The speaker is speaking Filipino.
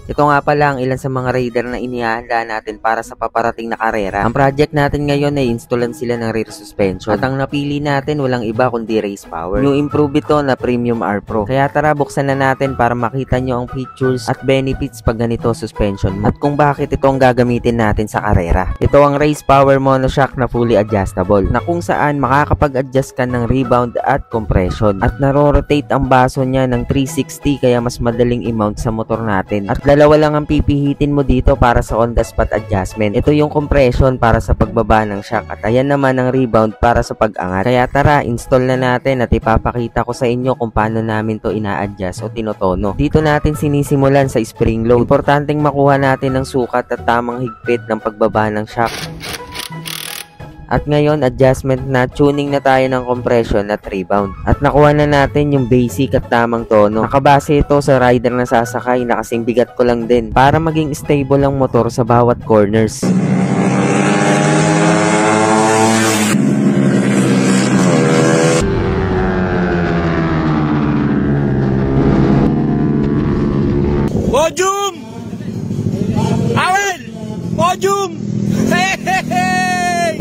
Ito nga pala ang ilan sa mga raider na inihahanda natin para sa paparating na karera. Ang project natin ngayon ay installan sila ng rear suspension. At ang napili natin walang iba kundi Race Power. Yung improve ito na Premium R Pro. Kaya tara buksan na natin para makita nyo ang features at benefits pag ganito suspension at kung bakit ito ang gagamitin natin sa karera. Ito ang Race Power Monoshock na fully adjustable na kung saan makakapag-adjust ka ng rebound at compression. At naro-rotate ang baso niya ng 360 kaya mas madaling i-mount sa motor natin. At dalawa lang ang pipihitin mo dito para sa on-the-spot adjustment. Ito yung compression para sa pagbaba ng shock at ayan naman ang rebound para sa pag-angat. Kaya tara, install na natin at ipapakita ko sa inyo kung paano namin to ina-adjust o tinotono. Dito natin sinisimulan sa spring load. Importanteng makuha natin ng sukat at tamang higpit ng pagbaba ng shock. At ngayon, adjustment na, tuning na tayo ng compression at rebound. At nakuha na natin yung basic at tamang tono. Nakabase ito sa rider na sasakay na kasing bigat ko lang din para maging stable ang motor sa bawat corners. Podium! Awen! Podium! Hey, hey, hey!